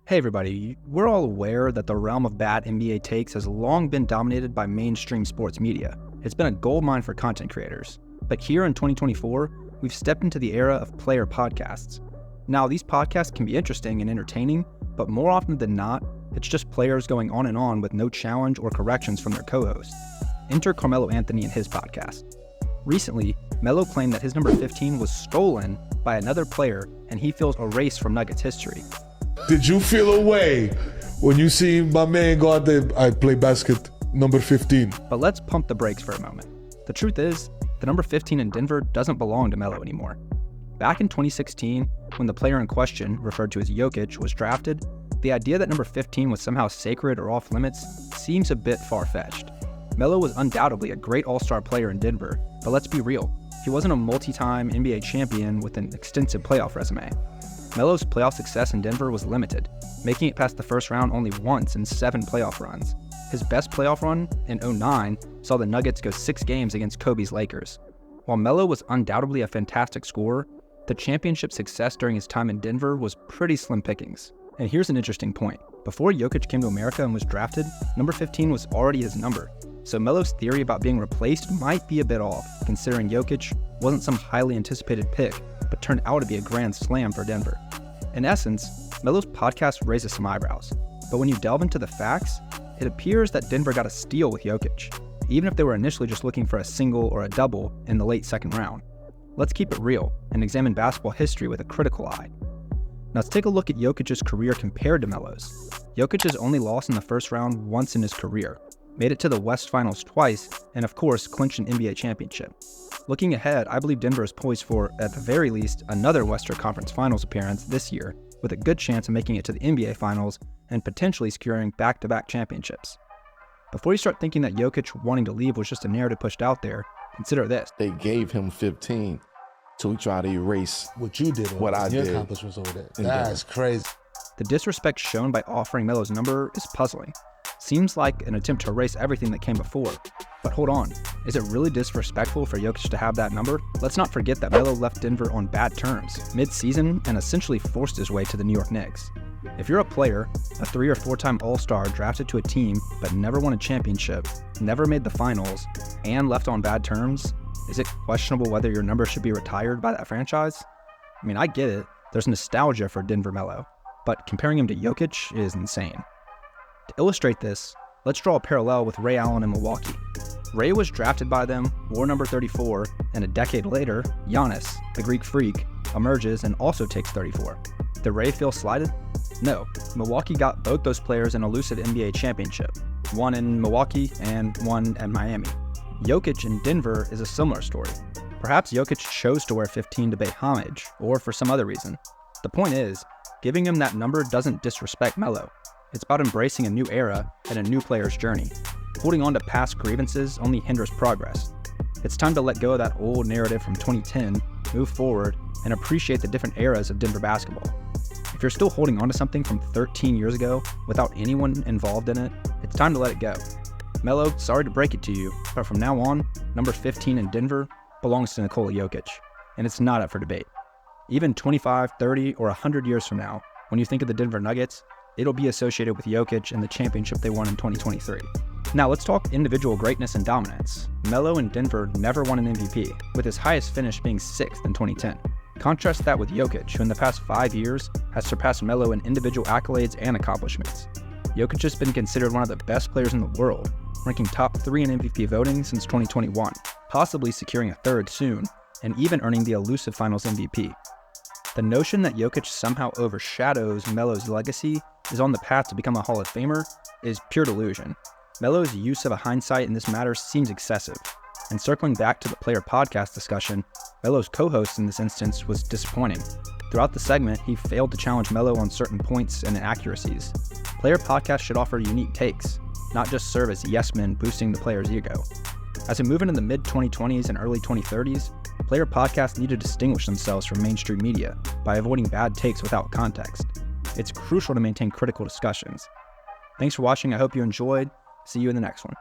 Hey everybody, we're all aware that the realm of bad NBA takes has long been dominated by mainstream sports media. It's been a goldmine for content creators. But here in 2024, we've stepped into the era of player podcasts. Now, these podcasts can be interesting and entertaining, but more often than not, it's just players going on and on with no challenge or corrections from their co-hosts. Enter Carmelo Anthony and his podcast. Recently, Melo claimed that his number 15 was stolen by another player and he feels erased from Nuggets history. Did you feel a way when you see my man go out there, I play basket, number 15? But let's pump the brakes for a moment. The truth is, the number 15 in Denver doesn't belong to Melo anymore. Back in 2016, when the player in question, referred to as Jokic, was drafted, the idea that number 15 was somehow sacred or off limits seems a bit far-fetched. Melo was undoubtedly a great all-star player in Denver, but let's be real, he wasn't a multi-time NBA champion with an extensive playoff resume. Melo's playoff success in Denver was limited, making it past the first round only once in 7 playoff runs. His best playoff run, in 2009, saw the Nuggets go 6 games against Kobe's Lakers. While Melo was undoubtedly a fantastic scorer, the championship success during his time in Denver was pretty slim pickings. And here's an interesting point. Before Jokic came to America and was drafted, number 15 was already his number. So Melo's theory about being replaced might be a bit off, considering Jokic wasn't some highly anticipated pick, but turned out to be a grand slam for Denver. In essence, Melo's podcast raises some eyebrows, but when you delve into the facts, it appears that Denver got a steal with Jokic, even if they were initially just looking for a single or a double in the late second round. Let's keep it real and examine basketball history with a critical eye. Now let's take a look at Jokic's career compared to Melo's. Jokic has only lost in the first round once in his career, made it to the West Finals twice, and of course, clinched an NBA championship. Looking ahead, I believe Denver is poised for, at the very least, another Western Conference Finals appearance this year, with a good chance of making it to the NBA Finals and potentially securing back-to-back championships. Before you start thinking that Jokic wanting to leave was just a narrative pushed out there, consider this. They gave him 15, so we try to erase what you did, what I your did. accomplishments over there. That's crazy. The disrespect shown by offering Melo's number is puzzling. Seems like an attempt to erase everything that came before. But hold on, is it really disrespectful for Jokic to have that number? Let's not forget that Melo left Denver on bad terms, mid-season, and essentially forced his way to the New York Knicks. If you're a player, a 3 or 4-time All-Star drafted to a team but never won a championship, never made the finals, and left on bad terms, is it questionable whether your number should be retired by that franchise? I mean, I get it, there's nostalgia for Denver Melo, but comparing him to Jokic is insane. To illustrate this, let's draw a parallel with Ray Allen in Milwaukee. Ray was drafted by them, wore number 34, and a decade later, Giannis, the Greek freak, emerges and also takes 34. Did Ray feel slighted? No. Milwaukee got both those players an elusive NBA championship, one in Milwaukee and one at Miami. Jokic in Denver is a similar story. Perhaps Jokic chose to wear 15 to pay homage, or for some other reason. The point is, giving him that number doesn't disrespect Melo. It's about embracing a new era and a new player's journey. Holding on to past grievances only hinders progress. It's time to let go of that old narrative from 2010, move forward, and appreciate the different eras of Denver basketball. If you're still holding on to something from 13 years ago without anyone involved in it, it's time to let it go. Melo, sorry to break it to you, but from now on, number 15 in Denver belongs to Nikola Jokic, and it's not up for debate. Even 25, 30, or 100 years from now, when you think of the Denver Nuggets, it'll be associated with Jokic and the championship they won in 2023. Now let's talk individual greatness and dominance. Melo in Denver never won an MVP, with his highest finish being 6th in 2010. Contrast that with Jokic, who in the past 5 years has surpassed Melo in individual accolades and accomplishments. Jokic has been considered one of the best players in the world, ranking top 3 in MVP voting since 2021, possibly securing a 3rd soon, and even earning the elusive Finals MVP. The notion that Jokic somehow overshadows Melo's legacy is on the path to become a Hall of Famer is pure delusion. Melo's use of a hindsight in this matter seems excessive. And circling back to the player podcast discussion, Melo's co-host in this instance was disappointing. Throughout the segment, he failed to challenge Melo on certain points and inaccuracies. Player podcasts should offer unique takes, not just serve as yes-men boosting the player's ego. As we move into the mid-2020s and early 2030s, player podcasts need to distinguish themselves from mainstream media by avoiding bad takes without context. It's crucial to maintain critical discussions. Thanks for watching. I hope you enjoyed. See you in the next one.